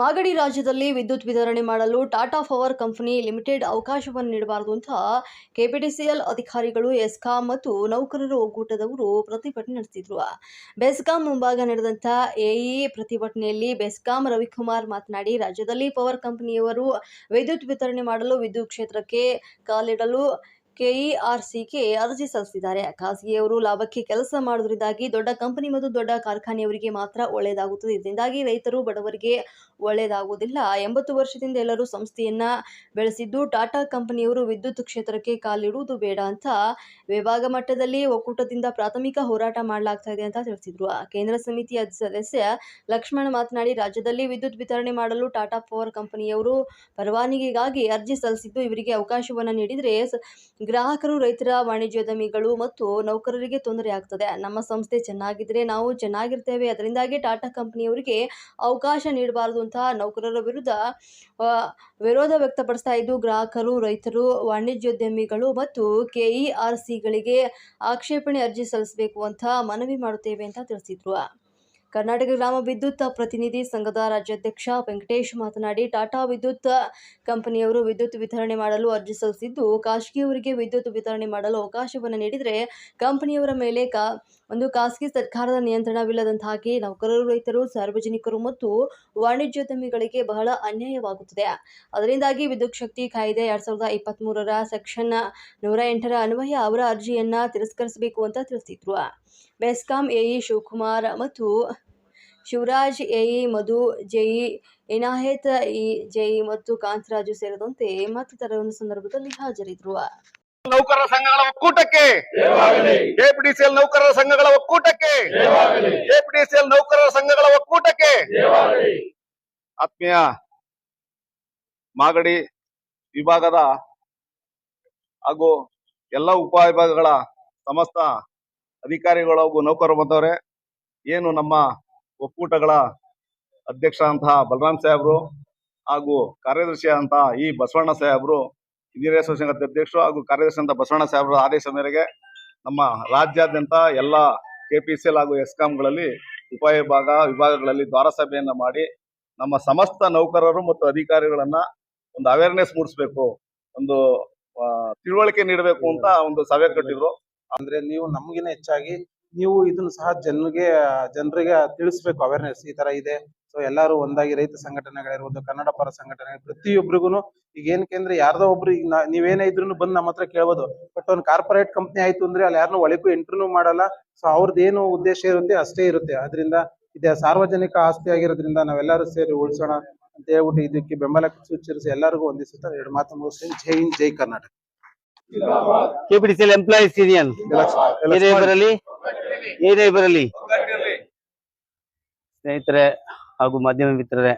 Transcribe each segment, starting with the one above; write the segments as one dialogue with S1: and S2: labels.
S1: ಮಾಗಡಿ ರಾಜ್ಯದಲ್ಲಿ ವಿದ್ಯುತ್ ವಿತರಣೆ ಮಾಡಲು ಟಾಟಾ ಪವರ್ ಕಂಪನಿ ಲಿಮಿಟೆಡ್ ಅವಕಾಶವನ್ನು ನೀಡಬಾರದು ಅಂತ ಕೆಪಿಟಿಸಿಎಲ್ ಅಧಿಕಾರಿಗಳು ಎಸ್ಕಾಂ ಮತ್ತು ನೌಕರರ ಒಕ್ಕೂಟದವರು ಪ್ರತಿಭಟನೆ ನಡೆಸಿದ್ರು. ಬೆಸ್ಕಾಂ ಮುಂಭಾಗ ನಡೆದಂತ ಎಇ ಪ್ರತಿಭಟನೆಯಲ್ಲಿ ಬೆಸ್ಕಾಂ ರವಿಕುಮಾರ್ ಮಾತನಾಡಿ, ರಾಜ್ಯದಲ್ಲಿ ಪವರ್ ಕಂಪನಿಯವರು ವಿದ್ಯುತ್ ವಿತರಣೆ ಮಾಡಲು ವಿದ್ಯುತ್ ಕ್ಷೇತ್ರಕ್ಕೆ ಕಾಲಿಡಲು ಕೆಇಆರ್ಸಿಗೆ ಅರ್ಜಿ ಸಲ್ಲಿಸಿದ್ದಾರೆ. ಖಾಸಗಿಯವರು ಲಾಭಕ್ಕೆ ಕೆಲಸ ಮಾಡುವುದರಿಂದಾಗಿ ದೊಡ್ಡ ಕಂಪನಿ ಮತ್ತು ದೊಡ್ಡ ಕಾರ್ಖಾನೆಯವರಿಗೆ ಮಾತ್ರ ಒಳ್ಳೆಯದಾಗುತ್ತದೆ. ಇದರಿಂದಾಗಿ ರೈತರು ಬಡವರಿಗೆ ಒಳ್ಳೆಯದಾಗುವುದಿಲ್ಲ. 80 ವರ್ಷದಿಂದ ಎಲ್ಲರೂ ಸಂಸ್ಥೆಯನ್ನ ಬೆಳೆಸಿದ್ದು, ಟಾಟಾ ಕಂಪನಿಯವರು ವಿದ್ಯುತ್ ಕ್ಷೇತ್ರಕ್ಕೆ ಕಾಲಿಡುವುದು ಬೇಡ ಅಂತ ವಿಭಾಗ ಮಟ್ಟದಲ್ಲಿ ಒಕ್ಕೂಟದಿಂದ ಪ್ರಾಥಮಿಕ ಹೋರಾಟ ಮಾಡಲಾಗ್ತಾ ಇದೆ ಅಂತ ತಿಳಿಸಿದ್ರು. ಕೇಂದ್ರ ಸಮಿತಿಯ ಸದಸ್ಯ ಲಕ್ಷ್ಮಣ ಮಾತನಾಡಿ, ರಾಜ್ಯದಲ್ಲಿ ವಿದ್ಯುತ್ ವಿತರಣೆ ಮಾಡಲು ಟಾಟಾ ಪವರ್ ಕಂಪನಿಯವರು ಪರವಾನಗಿಗಾಗಿ ಅರ್ಜಿ ಸಲ್ಲಿಸಿದ್ದು, ಇವರಿಗೆ ಅವಕಾಶವನ್ನ ನೀಡಿದರೆ ಗ್ರಾಹಕರು, ರೈತರ, ವಾಣಿಜ್ಯೋದ್ಯಮಿಗಳು ಮತ್ತು ನೌಕರರಿಗೆ ತೊಂದರೆ ಆಗ್ತದೆ. ನಮ್ಮ ಸಂಸ್ಥೆ ಚೆನ್ನಾಗಿದ್ರೆ ನಾವು ಚೆನ್ನಾಗಿರ್ತೇವೆ. ಅದರಿಂದಾಗಿ ಟಾಟಾ ಕಂಪನಿಯವರಿಗೆ ಅವಕಾಶ ನೀಡಬಾರದು ಅಂತ ನೌಕರರ ವಿರೋಧ ವ್ಯಕ್ತಪಡಿಸ್ತಾ ಇದ್ದು, ಗ್ರಾಹಕರು, ರೈತರು, ವಾಣಿಜ್ಯೋದ್ಯಮಿಗಳು ಮತ್ತು ಕೆಇಆರ್ಸಿಗಳಿಗೆ ಆಕ್ಷೇಪಣೆ ಅರ್ಜಿ ಸಲ್ಲಿಸಬೇಕು ಅಂತ ಮನವಿ ಮಾಡುತ್ತೇವೆ ಅಂತ ತಿಳಿಸಿದ್ರು. ಕರ್ನಾಟಕ ಗ್ರಾಮ ವಿದ್ಯುತ್ ಪ್ರತಿನಿಧಿ ಸಂಘದ ರಾಜ್ಯಾಧ್ಯಕ್ಷ ವೆಂಕಟೇಶ್ ಮಾತನಾಡಿ, ಟಾಟಾ ವಿದ್ಯುತ್ ಕಂಪನಿಯವರು ವಿದ್ಯುತ್ ವಿತರಣೆ ಮಾಡಲು ಅರ್ಜಿ ಸಲ್ಲಿಸಿದ್ದು, ಖಾಸಗಿಯವರಿಗೆ ವಿದ್ಯುತ್ ವಿತರಣೆ ಮಾಡಲು ಅವಕಾಶವನ್ನು ನೀಡಿದರೆ ಕಂಪನಿಯವರ ಮೇಲೆ ಒಂದು ಖಾಸಗಿ ಸರ್ಕಾರದ ನಿಯಂತ್ರಣವಿಲ್ಲದಂತಾಗಿ ನೌಕರರು, ರೈತರು, ಸಾರ್ವಜನಿಕರು ಮತ್ತು ವಾಣಿಜ್ಯೋದ್ಯಮಿಗಳಿಗೆ ಬಹಳ ಅನ್ಯಾಯವಾಗುತ್ತದೆ. ಅದರಿಂದಾಗಿ ವಿದ್ಯುತ್ ಶಕ್ತಿ ಕಾಯ್ದೆ 2023ರ ಸೆಕ್ಷನ್ 108ರ ಅನ್ವಯ ಅವರ ಅರ್ಜಿಯನ್ನ ತಿರಸ್ಕರಿಸಬೇಕು ಅಂತ ತಿಳಿಸಿದ್ರು. ಬೆಸ್ಕಾಂ ಎಇ ಶಿವಕುಮಾರ್ ಮತ್ತು ಶಿವರಾಜ್, ಎಇ ಮಧು, ಜೆಇ ಇನಾಯತ್, ಜೆಇ ಮತ್ತು ಕಾಂತರಾಜು ಸೇರಿದಂತೆ ಮತ್ತಿತರ ಒಂದು ಸಂದರ್ಭದಲ್ಲಿ ಹಾಜರಿದ್ದರು.
S2: ನೌಕರರ ಸಂಘಗಳ ಒಕ್ಕೂಟಕ್ಕೆ, ಕೆಪಿಟಿಸಿಎಲ್ ನೌಕರರ ಸಂಘಗಳ ಒಕ್ಕೂಟಕ್ಕೆ, ಕೆಪಿಟಿಸಿಎಲ್ ನೌಕರರ ಸಂಘಗಳ ಒಕ್ಕೂಟಕ್ಕೆ. ಆತ್ಮೀಯ ಮಾಗಡಿ ವಿಭಾಗದ ಹಾಗೂ ಎಲ್ಲ ಉಪವಿಭಾಗಗಳ ಸಮಸ್ತ ಅಧಿಕಾರಿಗಳು ಹಾಗೂ ನೌಕರರು ಬಂದವರೇ, ಏನು ನಮ್ಮ ಒಕ್ಕೂಟಗಳ ಅಧ್ಯಕ್ಷ ಅಂತಹ ಬಲರಾಮ್ ಸಾಹೇಬ್ರು ಹಾಗೂ ಕಾರ್ಯದರ್ಶಿ ಅಂತ ಈ ಬಸವಣ್ಣ ಸಾಹೇಬ್ರು, ಹಿರಿಯ ಸಂಘದ ಅಧ್ಯಕ್ಷರು ಹಾಗೂ ಕಾರ್ಯದರ್ಶಿ ಅಂತ ಬಸವಣ್ಣ ಸಾಹೇಬ್ರ ಆದೇಶ ಮೇರೆಗೆ ನಮ್ಮ ರಾಜ್ಯಾದ್ಯಂತ ಎಲ್ಲ ಕೆಪಿಸಿಎಲ್ ಹಾಗೂ ಎಸ್ಕಾಂಗಳಲ್ಲಿ ವಿಭಾಗಗಳಲ್ಲಿ ದ್ವಾರ ಸಭೆಯನ್ನ ಮಾಡಿ ನಮ್ಮ ಸಮಸ್ತ ನೌಕರರು ಮತ್ತು ಅಧಿಕಾರಿಗಳನ್ನ ಒಂದು ಅವೇರ್ನೆಸ್ ಮೂಡಿಸಬೇಕು, ಒಂದು ತಿಳುವಳಿಕೆ ನೀಡಬೇಕು ಅಂತ ಒಂದು ಸಭೆ ಕಟ್ಟಿದ್ರು.
S3: ಅಂದ್ರೆ ನೀವು ನಮಗಿನ ಹೆಚ್ಚಾಗಿ ನೀವು ಇದನ್ನು ಸಹ ಜನರಿಗೆ ತಿಳಿಸ್ಬೇಕು, ಅವೇರ್ನೆಸ್ ಈ ತರ ಇದೆ. ಸೊ ಎಲ್ಲಾರು ಒಂದಾಗಿ ರೈತ ಸಂಘಟನೆಗಳಿರ್ಬೋದು, ಕನ್ನಡ ಪರ ಸಂಘಟನೆ, ಪ್ರತಿಯೊಬ್ಬರಿಗೂ ಈಗ ಏನಕ್ಕೆ ಅಂದ್ರೆ ಯಾರ್ದೋ ಒಬ್ರು ಈಗ ನೀವೇನೇ ಇದ್ರು ಬಂದು ನಮ್ಮ ಹತ್ರ ಕೇಳ್ಬೋದು. ಬಟ್ ಒಂದು ಕಾರ್ಪೊರೇಟ್ ಕಂಪ್ನಿ ಆಯ್ತು ಅಂದ್ರೆ ಅಲ್ಲಿ ಯಾರನ್ನೂ ಒಳಗೂ ಎಂಟ್ರೂ ಮಾಡಲ್ಲ. ಸೊ ಅವ್ರದ್ದು ಏನು ಉದ್ದೇಶ ಇರುತ್ತೆ ಅಷ್ಟೇ ಇರುತ್ತೆ. ಅದರಿಂದ ಇದೆ ಸಾರ್ವಜನಿಕ ಆಸ್ತಿ ಆಗಿರೋದ್ರಿಂದ ನಾವೆಲ್ಲರೂ ಸೇರಿ ಉಳಿಸೋಣ ಅಂತ ಹೇಳ್ಬಿಟ್ಟು ಇದಕ್ಕೆ ಬೆಂಬಲ ಸೂಚಿಸಿ ಎಲ್ಲರಿಗೂ ಒಂದಿಸುತ್ತಾ ಎರಡು ಮಾತು ಮುಗಿಸಿ. ಜೈ ಹಿಂದ್, ಜೈ ಕರ್ನಾಟಕ.
S4: ಕೆಪಿಟಿಸಿಎಲ್ ಎಂಪ್ಲಾಯೀಸ್ ಯೂನಿಯನ್ ಏನೇ ಬರಲಿ ಸ್ನೇಹಿತರೆ ಹಾಗೂ ಮಾಧ್ಯಮ ಮಿತ್ರರೇ,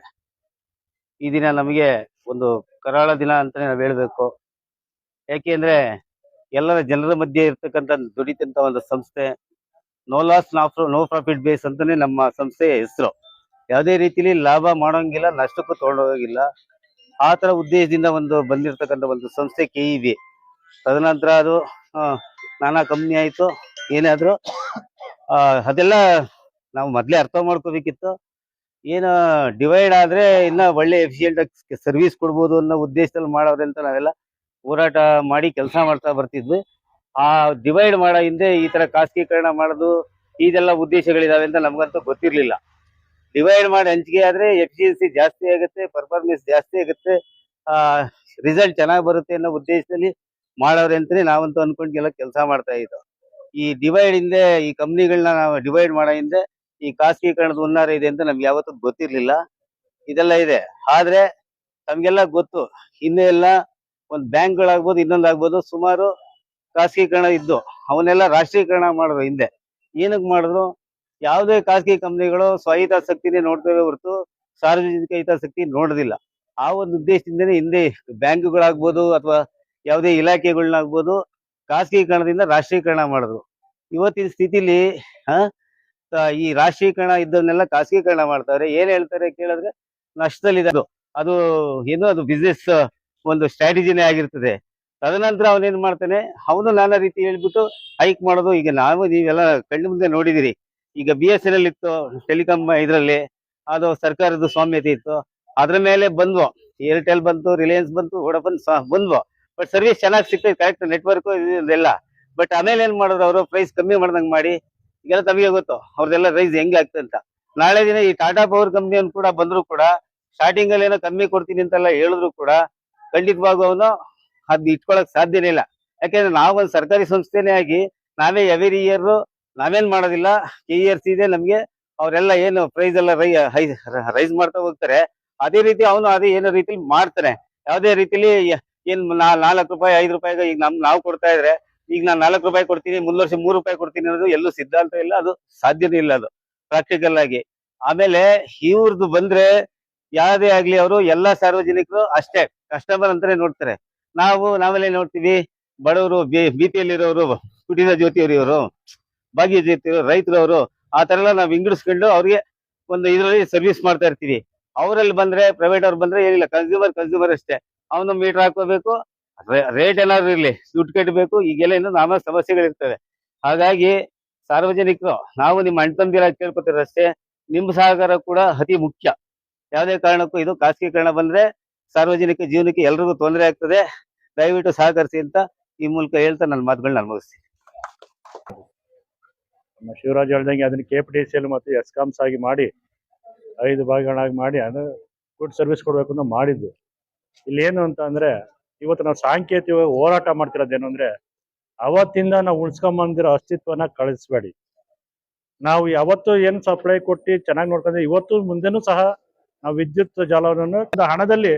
S4: ಈ ದಿನ ನಮಗೆ ಒಂದು ಕರಾಳ ದಿನ ಅಂತಾನೆ ನಾವು ಹೇಳ್ಬೇಕು. ಯಾಕೆಂದ್ರೆ ಎಲ್ಲರ ಜನರ ಮಧ್ಯೆ ಇರ್ತಕ್ಕಂಥ ದುಡಿತಂತ ಒಂದು ಸಂಸ್ಥೆ, no loss no profit base ಅಂತಾನೆ ನಮ್ಮ ಸಂಸ್ಥೆಯ ಹೆಸರು. ಯಾವುದೇ ರೀತಿಲಿ ಲಾಭ ಮಾಡೋಂಗಿಲ್ಲ, ನಷ್ಟಕ್ಕೂ ತಗೊಂಡೋಗಿಲ್ಲ. ಆ ತರ ಉದ್ದೇಶದಿಂದ ಒಂದು ಬಂದಿರತಕ್ಕಂಥ ಒಂದು ಸಂಸ್ಥೆ ಕೆಇಬಿ. ತದನಂತರ ಅದು ನಾನಾ ಕಂಪ್ನಿ ಆಯ್ತು, ಏನಾದ್ರು ಅದೆಲ್ಲ ನಾವು ಮೊದ್ಲೇ ಅರ್ಥ ಮಾಡ್ಕೋಬೇಕಿತ್ತು. ಏನು ಡಿವೈಡ್ ಆದ್ರೆ ಇನ್ನ ಒಳ್ಳೆ ಎಫಿಷಿಯೆಂಟ್ ಆಗಿ ಸರ್ವಿಸ್ ಕೊಡ್ಬೋದು ಅನ್ನೋ ಉದ್ದೇಶದಲ್ಲಿ ಮಾಡೋರೆ ಅಂತ ನಾವೆಲ್ಲ ಹೋರಾಟ ಮಾಡಿ ಕೆಲಸ ಮಾಡ್ತಾ ಬರ್ತಿದ್ವಿ. ಆ ಡಿವೈಡ್ ಮಾಡೋ ಹಿಂದೆ ಈ ತರ ಖಾಸಗೀಕರಣ ಮಾಡೋದು ಇದೆಲ್ಲ ಉದ್ದೇಶಗಳಿದಾವೆ ಅಂತ ನಮ್ಗಂತೂ ಗೊತ್ತಿರ್ಲಿಲ್ಲ. ಡಿವೈಡ್ ಮಾಡಿ ಹಂಚಿಕೆ ಆದ್ರೆ ಎಫಿಷಿಯನ್ಸಿ ಜಾಸ್ತಿ ಆಗುತ್ತೆ, ಪರ್ಫಾರ್ಮೆನ್ಸ್ ಜಾಸ್ತಿ ಆಗುತ್ತೆ, ರಿಸಲ್ಟ್ ಚೆನ್ನಾಗಿ ಬರುತ್ತೆ ಅನ್ನೋ ಉದ್ದೇಶದಲ್ಲಿ ಮಾಡೋರೆ ಅಂತಾನೆ ನಾವಂತೂ ಅನ್ಕೊಂಡೆಲ್ಲ ಕೆಲಸ ಮಾಡ್ತಾ ಇದ್ದೋ. ಈ ಡಿವೈಡ್ ಹಿಂದೆ, ಈ ಕಂಪ್ನಿಗಳನ್ನ ನಾವು ಡಿವೈಡ್ ಮಾಡೋ ಹಿಂದೆ ಈ ಖಾಸಗೀಕರಣದ ಹುನ್ನಾರ ಇದೆ ಅಂತ ನಮ್ಗೆ ಯಾವತ್ತೂ ಗೊತ್ತಿರ್ಲಿಲ್ಲ. ಇದೆಲ್ಲ ಇದೆ. ಆದ್ರೆ ನಮ್ಗೆಲ್ಲ ಗೊತ್ತು, ಹಿಂದೆ ಎಲ್ಲ ಒಂದ್ ಬ್ಯಾಂಕ್ಗಳಾಗ್ಬೋದು, ಇನ್ನೊಂದಾಗ್ಬೋದು, ಸುಮಾರು ಖಾಸಗೀಕರಣ ಇದ್ದು ಅವನ್ನೆಲ್ಲ ರಾಷ್ಟ್ರೀಕರಣ ಮಾಡಿದ್ರು. ಹಿಂದೆ ಏನಕ್ಕೆ ಮಾಡಿದ್ರು? ಯಾವುದೇ ಖಾಸಗಿ ಕಂಪ್ನಿಗಳು ಸ್ವಹಿತಾಸಕ್ತಿನೇ ನೋಡ್ತೇವೆ ಹೊರತು ಸಾರ್ವಜನಿಕ ಹಿತಾಸಕ್ತಿ ನೋಡೋದಿಲ್ಲ. ಆ ಒಂದು ಉದ್ದೇಶದಿಂದನೇ ಹಿಂದೆ ಬ್ಯಾಂಕ್ಗಳಾಗ್ಬೋದು ಅಥವಾ ಯಾವುದೇ ಇಲಾಖೆಗಳನ್ನಾಗ್ಬೋದು ಖಾಸಗೀಕರಣದಿಂದ ರಾಷ್ಟ್ರೀಕರಣ ಮಾಡಿದ್ರು. ಇವತ್ತಿನ ಸ್ಥಿತಿಲಿ ಈ ರಾಷ್ಟ್ರೀಕರಣ ಇದ್ದವನ್ನೆಲ್ಲ ಖಾಸಗೀಕರಣ ಮಾಡ್ತಾರೆ. ಏನ್ ಹೇಳ್ತಾರೆ ಕೇಳಿದ್ರೆ ನಷ್ಟದಲ್ಲಿದೆ. ಅದು ಏನೋ ಅದು ಬಿಸ್ನೆಸ್ ಒಂದು ಸ್ಟ್ರಾಟಜಿನೇ ಆಗಿರ್ತದೆ. ತದನಂತರ ಅವನೇನ್ ಮಾಡ್ತಾನೆ, ಅವನು ನಾನಾ ರೀತಿ ಹೇಳ್ಬಿಟ್ಟು ಹೈಕ್ ಮಾಡೋದು. ಈಗ ನೀವೆಲ್ಲ ಕಣ್ಣು ಮುಂದೆ ನೋಡಿದಿರಿ. ಈಗ BSNL ಇತ್ತು, ಟೆಲಿಕಾಂ ಇದ್ರಲ್ಲಿ ಅದು ಸರ್ಕಾರದ ಸ್ವಾಮ್ಯತೆ ಇತ್ತು. ಅದ್ರ ಮೇಲೆ ಬಂದ್ವು. ಏರ್ಟೆಲ್ ಬಂತು, ರಿಲಯನ್ಸ್ ಬಂತು, ವೋಡಾಫೋನ್ ಬಂದ್ವು. ಬಟ್ ಸರ್ವಿಸ್ ಚೆನ್ನಾಗಿ ಸಿಗ್ತದೆ, ಕರೆಕ್ಟ್ ನೆಟ್ವರ್ಕ್ ಇದೆಲ್ಲ. ಬಟ್ ಆಮೇಲೆ ಏನ್ ಮಾಡಿದ್ರು ಅವರು, ಪ್ರೈಸ್ ಕಮ್ಮಿ ಮಾಡ್ದಂಗ್ ಮಾಡಿ. ಈಗೆಲ್ಲ ತಮಗೆ ಗೊತ್ತು ಅವ್ರದೆಲ್ಲ ರೈಸ್ ಹೆಂಗೆ ಆಗ್ತದೆ ಅಂತ. ನಾಳೆ ದಿನ ಈ ಟಾಟಾ ಪವರ್ ಕಂಪ್ನಿ ಕೂಡ ಬಂದ್ರು ಕೂಡ ಸ್ಟಾರ್ಟಿಂಗ್ ಅಲ್ಲಿ ಏನೋ ಕಮ್ಮಿ ಕೊಡ್ತೀನಿ ಅಂತೆಲ್ಲ ಹೇಳಿದ್ರು ಕೂಡ ಖಂಡಿತವಾಗೂ ಅವನು ಅದ್ ಇಟ್ಕೊಳಕ್ ಸಾಧ್ಯನೇ ಇಲ್ಲ. ಯಾಕೆಂದ್ರೆ ನಾವೊಂದ್ ಸರ್ಕಾರಿ ಸಂಸ್ಥೆನೇ ಆಗಿ ನಾವೇ ಎವ್ರಿ ಇಯರ್ ನಾವೇನ್ ಮಾಡೋದಿಲ್ಲ. ಇಯರ್ಸ್ ಇದೆ ನಮ್ಗೆ. ಅವರೆಲ್ಲ ಏನು ಪ್ರೈಸ್ ಎಲ್ಲ ರೈಸ್ ಮಾಡ್ತಾ ಹೋಗ್ತಾರೆ. ಅದೇ ರೀತಿ ಅವನು ಅದೇ ಏನೋ ರೀತಿಲಿ ಮಾಡ್ತಾನೆ. ಯಾವ್ದೇ ರೀತಿಲಿ ಏನ್ 4 ರೂಪಾಯಿ 5 ರೂಪಾಯಿಗೆ ಈಗ ನಾವು ಕೊಡ್ತಾ ಇದ್ರೆ, ಈಗ ನಾನು 4 ರೂಪಾಯಿ ಕೊಡ್ತೀನಿ, ಮುಂದ್ ವರ್ಷ 3 ರೂಪಾಯಿ ಕೊಡ್ತೀನಿ ಅನ್ನೋದು ಎಲ್ಲೂ ಸಿದ್ಧಾಂತ ಇಲ್ಲ, ಅದು ಸಾಧ್ಯನೇ ಇಲ್ಲ, ಅದು ಪ್ರಾಕ್ಟಿಕಲ್ ಆಗಿ. ಆಮೇಲೆ ಇವ್ರದ್ದು ಬಂದ್ರೆ ಯಾವ್ದೇ ಆಗ್ಲಿ ಅವರು ಎಲ್ಲಾ ಸಾರ್ವಜನಿಕರು ಅಷ್ಟೇ ಕಸ್ಟಮರ್ ಅಂತಾನೆ ನೋಡ್ತಾರೆ. ನಾವೆಲ್ಲ ನೋಡ್ತೀವಿ, ಬಡವರು, ಬಿ.ಪಿ.ಎಲ್ ಇರೋರು, ಕುಟೀರ ಜ್ಯೋತಿಯವರು, ಭಾಗ್ಯ ಜ್ಯೋತಿಯವರು, ರೈತರವರು, ಆ ತರ ಎಲ್ಲ ನಾವು ಹಿಂಗಡಿಸ್ಕೊಂಡು ಅವ್ರಿಗೆ ಒಂದು ಇದರಲ್ಲಿ ಸರ್ವಿಸ್ ಮಾಡ್ತಾ ಇರ್ತೀವಿ. ಅವರಲ್ಲಿ ಬಂದ್ರೆ, ಪ್ರೈವೇಟ್ ಅವ್ರು ಬಂದ್ರೆ ಏನಿಲ್ಲ, ಕನ್ಸ್ಯೂಮರ್ ಅಷ್ಟೇ. ಅವನು ಮೀಟರ್ ಹಾಕೋಬೇಕು, ರೇಟ್ ಏನಾದ್ರು ಇರ್ಲಿ, ದುಡ್ಡು ಕಟ್ಟಬೇಕು. ಈಗೆಲ್ಲ ಇನ್ನು ನಾನಾ ಸಮಸ್ಯೆಗಳಿರ್ತವೆ. ಹಾಗಾಗಿ ಸಾರ್ವಜನಿಕರು ನಾವು ನಿಮ್ಮ ಅಣ್ಣ ತಮ್ಮದಿರ ಕೇಳ್ಕೊತಿರಷ್ಟೇ, ನಿಮ್ಮ ಸಹಕಾರ ಕೂಡ ಅತಿ ಮುಖ್ಯ. ಯಾವುದೇ ಕಾರಣಕ್ಕೂ ಇದು ಖಾಸಗೀಕರಣ ಬಂದ್ರೆ ಸಾರ್ವಜನಿಕ ಜೀವನಕ್ಕೆ ಎಲ್ರಿಗೂ ತೊಂದರೆ ಆಗ್ತದೆ. ದಯವಿಟ್ಟು ಸಹಕರಿಸಿ ಅಂತ ಈ ಮೂಲಕ ಹೇಳ್ತಾ ನನ್ನ ಮಾತುಗಳನ್ನ ಮುಗಿಸ್ತೀನಿ.
S5: ನಮ್ಮ ಶಿವರಾಜ್ ಹೇಳ್ದಂಗೆ ಅದನ್ನ KPTCL ಮತ್ತು ಎಸ್ಕಾಮ್ಸ್ ಆಗಿ ಮಾಡಿ 5 ಭಾಗಗಳಾಗಿ ಮಾಡಿ ಅದು ಗುಡ್ ಸರ್ವಿಸ್ ಕೊಡ್ಬೇಕು ಅಂತ ಮಾಡಿದ್ದು. ಇಲ್ಲಿ ಏನು ಅಂತ ಅಂದ್ರೆ, ಇವತ್ತು ನಾವು ಸಾಂಕೇತಿಕವಾಗಿ ಹೋರಾಟ ಮಾಡ್ತಿರೋದೇನು ಅಂದ್ರೆ, ಅವತ್ತಿಂದ ನಾವು ಉಳ್ಸ್ಕೊಂಬಂದಿರೋ ಅಸ್ತಿತ್ವನ ಕಳಿಸ್ಬೇಡಿ. ನಾವು ಯಾವತ್ತು ಏನು ಸಪ್ಲೈ ಕೊಟ್ಟು ಚೆನ್ನಾಗಿ ನೋಡ್ಕೊಂಡ್ರೆ ಇವತ್ತು ಮುಂದೆನೂ ಸಹ ನಾವು ವಿದ್ಯುತ್ ಜಾಲವನ್ನು ಹಣದಲ್ಲಿ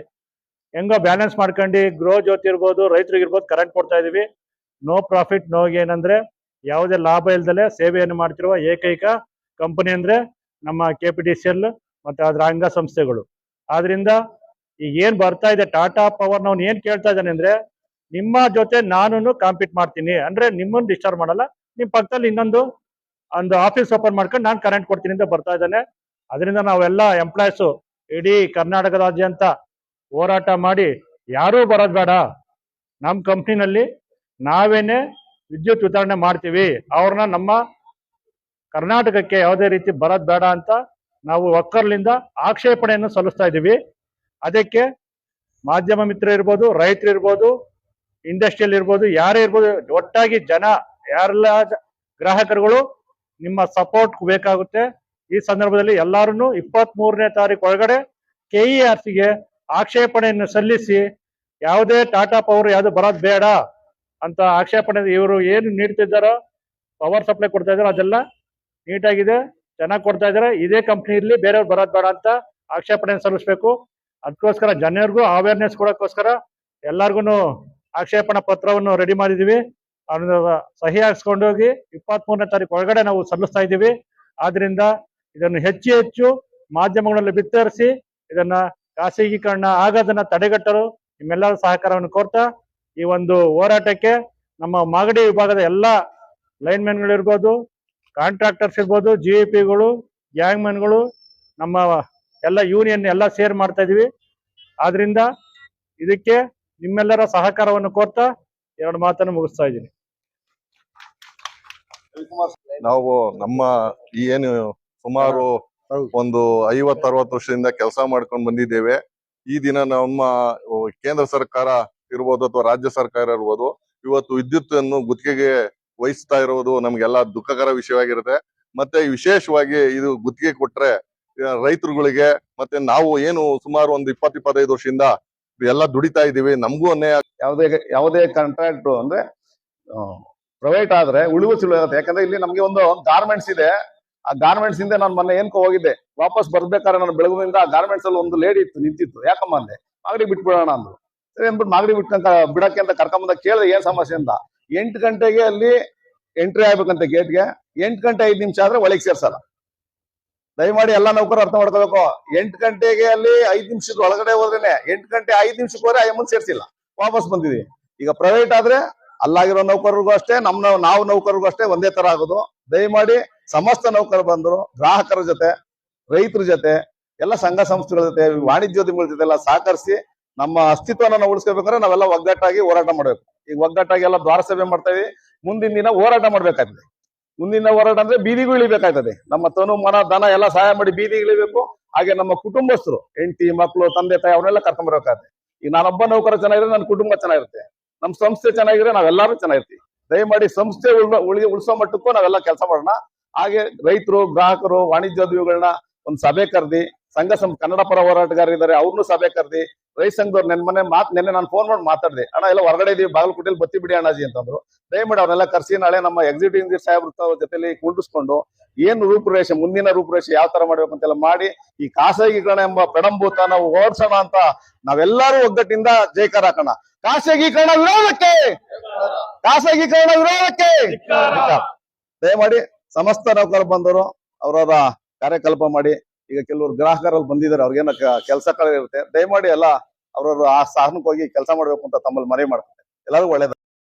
S5: ಹೆಂಗೋ ಬ್ಯಾಲೆನ್ಸ್ ಮಾಡ್ಕೊಂಡು ಗೃಹ ಜ್ಯೋತಿ ಇರ್ಬೋದು, ರೈತರಿಗಿರ್ಬೋದು ಕರೆಂಟ್ ಕೊಡ್ತಾ ಇದೀವಿ. ನೋ ಪ್ರಾಫಿಟ್ ನೋ ಗೇನ್ ಅಂದ್ರೆ ಯಾವುದೇ ಲಾಭ ಇಲ್ದಲೆ ಸೇವೆಯನ್ನು ಮಾಡ್ತಿರುವ ಏಕೈಕ ಕಂಪನಿ ಅಂದ್ರೆ ನಮ್ಮ KPTCL ಮತ್ತೆ ಅದರ ಅಂಗ ಸಂಸ್ಥೆಗಳು. ಆದ್ರಿಂದ ಈಗ ಏನ್ ಬರ್ತಾ ಇದೆ ಟಾಟಾ ಪವರ್, ನಾವು ಏನ್ ಕೇಳ್ತಾ ಇದ್ದಾನೆ ಅಂದ್ರೆ, ನಿಮ್ಮ ಜೊತೆ ನಾನು ಕಾಂಪೀಟ್ ಮಾಡ್ತೀನಿ ಅಂದ್ರೆ ನಿಮ್ಮನ್ನು ಡಿಸ್ಟರ್ಬ್ ಮಾಡಲ್ಲ, ನಿಮ್ ಪಕ್ಕದಲ್ಲಿ ಇನ್ನೊಂದು ಆಫೀಸ್ ಓಪನ್ ಮಾಡ್ಕೊಂಡು ನಾನು ಕರೆಂಟ್ ಕೊಡ್ತೀನಿ ಅಂತ ಬರ್ತಾ ಇದ್ದಾನೆ. ಅದರಿಂದ ನಾವೆಲ್ಲ ಎಂಪ್ಲಾಯ್ಸು ಇಡೀ ಕರ್ನಾಟಕ ರಾಜ್ಯಾದ್ಯಂತ ಹೋರಾಟ ಮಾಡಿ, ಯಾರೂ ಬರೋದು ಬೇಡ, ನಮ್ಮ ಕಂಪ್ನಿನಲ್ಲಿ ನಾವೇನೆ ವಿದ್ಯುತ್ ವಿತರಣೆ ಮಾಡ್ತೀವಿ, ಅವ್ರನ್ನ ನಮ್ಮ ಕರ್ನಾಟಕಕ್ಕೆ ಯಾವುದೇ ರೀತಿ ಬರೋದ್ ಬೇಡ ಅಂತ ನಾವು ಒಕ್ಕರ್ಲಿಂದ ಆಕ್ಷೇಪಣೆಯನ್ನು ಸಲ್ಲಿಸ್ತಾ ಇದ್ದೀವಿ. ಅದಕ್ಕೆ ಮಾಧ್ಯಮ ಮಿತ್ರ ಇರ್ಬೋದು, ರೈತರು ಇರ್ಬೋದು, ಇಂಡಸ್ಟ್ರಿಯಲ್ ಇರ್ಬೋದು, ಯಾರೇ ಇರ್ಬೋದು, ಒಟ್ಟಾಗಿ ಯಾರೆಲ್ಲ ಗ್ರಾಹಕರುಗಳು ನಿಮ್ಮ ಸಪೋರ್ಟ್ ಬೇಕಾಗುತ್ತೆ. ಈ ಸಂದರ್ಭದಲ್ಲಿ ಎಲ್ಲಾರು 23ನೇ ತಾರೀಕು ಒಳಗಡೆ KERCಗೆ ಆಕ್ಷೇಪಣೆಯನ್ನು ಸಲ್ಲಿಸಿ, ಯಾವುದೇ ಟಾಟಾ ಪವರ್ ಯಾವ್ದು ಬರೋದ್ ಬೇಡ ಅಂತ ಆಕ್ಷೇಪಣೆ, ಇವರು ಏನು ನೀಡ್ತಿದ್ದಾರೋ ಪವರ್ ಸಪ್ಲೈ ಕೊಡ್ತಾ ಇದಾರೋ ಅದೆಲ್ಲ ನೀಟಾಗಿದೆ, ಚೆನ್ನಾಗಿ ಕೊಡ್ತಾ ಇದಾರೆ, ಇದೇ ಕಂಪ್ನಿ ಇರ್ಲಿ, ಬೇರೆಯವ್ರು ಬರೋದ್ ಬೇಡ ಅಂತ ಆಕ್ಷೇಪಣೆ ಸಲ್ಲಿಸ್ಬೇಕು. ಅದಕ್ಕೋಸ್ಕರ ಜನರಿಗೂ ಅವೇರ್ನೆಸ್ ಕೊಡೋಕ್ಕೋಸ್ಕರ ಎಲ್ಲಾರ್ಗು ಆಕ್ಷೇಪಣಾ ಪತ್ರವನ್ನು ರೆಡಿ ಮಾಡಿದೀವಿ. ಅದನ್ನ ಸಹಿ ಹಾಕ್ಸ್ಕೊಂಡೋಗಿ 23ನೇ ತಾರೀಕು ಒಳಗಡೆ ನಾವು ಸಲ್ಲಿಸ್ತಾ ಇದ್ದೀವಿ. ಆದ್ರಿಂದ ಇದನ್ನು ಹೆಚ್ಚು ಮಾಧ್ಯಮಗಳಲ್ಲಿ ಬಿತ್ತರಿಸಿ ಇದನ್ನ ಖಾಸಗೀಕರಣ ಆಗೋದನ್ನ ತಡೆಗಟ್ಟಲು ನಿಮ್ಮೆಲ್ಲರ ಸಹಕಾರವನ್ನು ಕೋರ್ತಾ, ಈ ಒಂದು ಹೋರಾಟಕ್ಕೆ ನಮ್ಮ ಮಾಗಡಿ ವಿಭಾಗದ ಎಲ್ಲ ಲೈನ್ಮೆನ್ಗಳಿರ್ಬೋದು, ಕಾಂಟ್ರಾಕ್ಟರ್ಸ್ ಇರ್ಬೋದು, GIPಗಳು, ಗ್ಯಾಂಗ್ಮನ್ಗಳು, ನಮ್ಮ ಎಲ್ಲ ಯೂನಿಯನ್ ಎಲ್ಲ ಸೇರ್ ಮಾಡ್ತಾ ಇದೀವಿ. ಆದ್ರಿಂದ ಇದಕ್ಕೆ ನಿಮ್ಮೆಲ್ಲರ ಸಹಕಾರವನ್ನು ಕೋರ್ತಾ 2 ಮಾತನ್ನು ಮುಗಿಸ್ತಾ ಇದ್ದೀನಿ.
S6: ನಾವು ನಮ್ಮ ಏನು ಸುಮಾರು ಒಂದು 50-60 ವರ್ಷದಿಂದ ಕೆಲಸ ಮಾಡ್ಕೊಂಡು ಬಂದಿದ್ದೇವೆ. ಈ ದಿನ ನಮ್ಮ ಕೇಂದ್ರ ಸರ್ಕಾರ ಇರ್ಬೋದು ಅಥವಾ ರಾಜ್ಯ ಸರ್ಕಾರ ಇರ್ಬೋದು, ಇವತ್ತು ವಿದ್ಯುತ್ ಅನ್ನು ಗುತ್ತಿಗೆಗೆ ವಹಿಸ್ತಾ ಇರೋದು ನಮ್ಗೆಲ್ಲ ದುಃಖಕರ ವಿಷಯವಾಗಿರುತ್ತೆ. ಮತ್ತೆ ವಿಶೇಷವಾಗಿ ಇದು ಗುತ್ತಿಗೆ ಕೊಟ್ರೆ ರೈತರುಗಳಿಗೆ ಮತ್ತೆ ನಾವು ಏನು ಸುಮಾರು ಒಂದು 20-25 ವರ್ಷದಿಂದ ಎಲ್ಲ ದುಡಿತಾ ಇದೀವಿ, ನಮಗೂ
S2: ಯಾವುದೇ ಕಾಂಟ್ರಾಕ್ಟ್ ಅಂದ್ರೆ ಪ್ರೈವೇಟ್ ಆದ್ರೆ ಉಳಿವು ಸುಳಿವು ಆಗುತ್ತೆ. ಯಾಕಂದ್ರೆ ಇಲ್ಲಿ ನಮ್ಗೆ ಒಂದು ಗಾರ್ಮೆಂಟ್ಸ್ ಇದೆ. ಆ ಗಾರ್ಮೆಂಟ್ಸ್ ಇಂದ ನಾನು ಮೊನ್ನೆ ಏನ್ಕೋ ಹೋಗಿದ್ದೆ, ವಾಪಸ್ ಬರ್ಬೇಕಾದ್ರೆ ನಾನು ಬೆಳಗುವಿಂದ ಆ ಗಾರ್ಮೆಂಟ್ಸ್ ಅಲ್ಲಿ ಒಂದು ಲೇಡಿ ನಿಂತಿತ್ತು. ಯಾಕಮ್ಮ ಅಂದೆ, ಮಾಗಡಿ ಬಿಟ್ಬಿಡೋಣ ಅಂದ್ರು. ಸರಿ ಅಂದ್ಬಿಟ್ಟು ಮಾಗಡಿ ಬಿಡಕ್ಕೆ ಅಂತ ಕರ್ಕೊಂಬಂದ ಕೇಳಿದ್ರೆ ಏನ್ ಸಮಸ್ಯೆ ಅಂತ. 8 ಗಂಟೆಗೆ ಅಲ್ಲಿ ಎಂಟ್ರಿ ಆಗ್ಬೇಕಂತ ಗೇಟ್ಗೆ, 8 ಗಂಟೆ 5 ನಿಮಿಷ ಆದ್ರೆ ಒಳಗೆ ಸೇರ್ಸಲ್ಲ. ದಯಮಾಡಿ ಎಲ್ಲಾ ನೌಕರರು ಅರ್ಥ ಮಾಡ್ಕೋಬೇಕು. 8 ಗಂಟೆಗೆ ಅಲ್ಲಿ 5 ನಿಮಿಷದ ಒಳಗಡೆ ಹೋದ್ರೇನೆ, 8 ಗಂಟೆ 5 ನಿಮಿಷಕ್ಕೆ ಹೋದ್ರೆ ಅಮ್ಮನ್ ಸೇರ್ಸಿಲ್ಲ, ವಾಪಸ್ ಬಂದಿದೀವಿ. ಈಗ ಪ್ರೈವೇಟ್ ಆದ್ರೆ ಅಲ್ಲಾಗಿರೋ ನೌಕರರಿಗೂ ಅಷ್ಟೇ, ನಾವು ನೌಕರರಿಗೂ ಅಷ್ಟೇ ಒಂದೇ ತರ ಆಗೋದು. ದಯಮಾಡಿ ಸಮಸ್ತ ನೌಕರರು ಬಂದ್ರು, ಗ್ರಾಹಕರ ಜೊತೆ, ರೈತರ ಜೊತೆ, ಎಲ್ಲ ಸಂಘ ಸಂಸ್ಥೆಗಳ ಜೊತೆ, ವಾಣಿಜ್ಯೋದ್ಯಮಿಗಳ ಜೊತೆ ಎಲ್ಲ ಸಹಕರಿಸಿ ನಮ್ಮ ಅಸ್ತಿತ್ವನ ನಾವು ಉಳಿಸ್ಕೋಬೇಕಾದ್ರೆ ನಾವೆಲ್ಲ ಒಗ್ಗಟ್ಟಾಗಿ ಹೋರಾಟ ಮಾಡ್ಬೇಕು. ಈಗ ಒಗ್ಗಟ್ಟಾಗಿ ಎಲ್ಲ ದ್ವಾರ ಸಭೆ ಮಾಡ್ತಾ ಇದೀವಿ. ಮುಂದಿನ ದಿನ ಹೋರಾಟ ಮಾಡ್ಬೇಕಾಗಿದೆ. ಮುಂದಿನ ಹೋರಾಟ ಅಂದ್ರೆ ಬೀದಿಗೂ ಇಳಿಬೇಕಾಗ್ತದೆ. ನಮ್ಮ ತನು ಮನ ಧನ ಎಲ್ಲ ಸಹಾಯ ಮಾಡಿ ಬೀದಿಗೆ ಇಳಿಬೇಕು. ಹಾಗೆ ನಮ್ಮ ಕುಟುಂಬಸ್ಥರು, ಹೆಂಡತಿ ಮಕ್ಕಳು, ತಂದೆ ತಾಯಿ ಅವ್ರನ್ನೆಲ್ಲ ಕರ್ಕೊಂಡ್ ಬರ್ಬೇಕಾಗುತ್ತೆ. ಈಗ ನಾನೊಬ್ಬ ನೌಕರ ಚೆನ್ನಾಗಿದ್ರೆ ನನ್ನ ಕುಟುಂಬ ಚೆನ್ನಾಗಿರುತ್ತೆ, ನಮ್ಮ ಸಂಸ್ಥೆ ಚೆನ್ನಾಗಿದ್ರೆ ನಾವೆಲ್ಲರೂ ಚೆನ್ನಾಗಿರ್ತೀವಿ. ದಯಮಾಡಿ ಸಂಸ್ಥೆ ಉಳಿಸೋ ಮಟ್ಟಕ್ಕೂ ನಾವೆಲ್ಲ ಕೆಲಸ ಮಾಡೋಣ. ಹಾಗೆ ರೈತರು, ಗ್ರಾಹಕರು, ವಾಣಿಜ್ಯೋದ್ಯಮಿಗಳನ್ನ ಒಂದು ಸಭೆ ಕರೆದಿ, ಕನ್ನಡ ಪರ ಹೋರಾಟಗಾರರಿದ್ದಾರೆ ಅವ್ರನ್ನೂ ಸಭೆ ಕರೆದಿ, ರೈತ ಸಂಘದವ್ರು ನೆನ್ನೆ ನಾನು ಫೋನ್ ಮಾಡಿ ಮಾತಾಡಿದೆ, ಅಣ್ಣ ಎಲ್ಲ ಹೊರಗಡೆ ಇದೀವಿ, ಬಾಗಲಕೋಟೆಯಲ್ಲಿ ಬತ್ತಿ ಬಿಡಿ ಅಣ್ಣಾಜಿ ಅಂತಂದ್ರು. ದಯಮಾಡಿ ಅವ್ರನ್ನೆಲ್ಲ ಕರ್ಸಿ ನಾಳೆ ನಮ್ಮ ಎಕ್ಸಿಕ್ಯೂಟಿವ್ ಇಂಜಿನಿಯರ್ ಸಾಹೇಬ್ರ ಜೊತೆಲಿ ಕುಂಡಿಸ್ಕೊಂಡು ಏನು ರೂಪುರೇಷೆ, ಮುಂದಿನ ರೂಪುರೇಷೆ ಯಾವ ತರ ಮಾಡ್ಬೇಕು ಅಂತೆಲ್ಲ ಮಾಡಿ ಈ ಖಾಸಗೀಕರಣ ಎಂಬ ಪೆಡಂಭೂತ ನಾವು ಓಡಿಸೋಣ ಅಂತ ನಾವೆಲ್ಲರೂ ಒಗ್ಗಟ್ಟಿಂದ ಜೈಕಾರ ಹಾಕೋಣ. ಖಾಸಗೀಕರಣ ವಿರೋಧಕ್ಕೆ, ಖಾಸಗೀಕರಣ ವಿರೋಧಕ್ಕೆ. ದಯಮಾಡಿ ಸಮಸ್ತ ನೌಕರ ಬಂದವರು ಅವರವರ ಕಾರ್ಯಕಲ್ಪ ಮಾಡಿ. ಈಗ ಕೆಲವರು ಗ್ರಾಹಕರಲ್ಲಿ ಬಂದಿದ್ದಾರೆ, ಅವ್ರಿಗೇನ ಕೆಲಸಗಳಿರುತ್ತೆ. ದಯಮಾಡಿ ಎಲ್ಲ ಅವ್ರವ್ರ ಆ ಸ್ಥಾನಕ್ಕೆ ಹೋಗಿ ಕೆಲಸ ಮಾಡ್ಬೇಕು ಅಂತ ತಮ್ಮಲ್ಲಿ ಮನವಿ ಮಾಡ್ತಾರೆ. ಎಲ್ಲರಿಗೂ ಒಳ್ಳೇದು.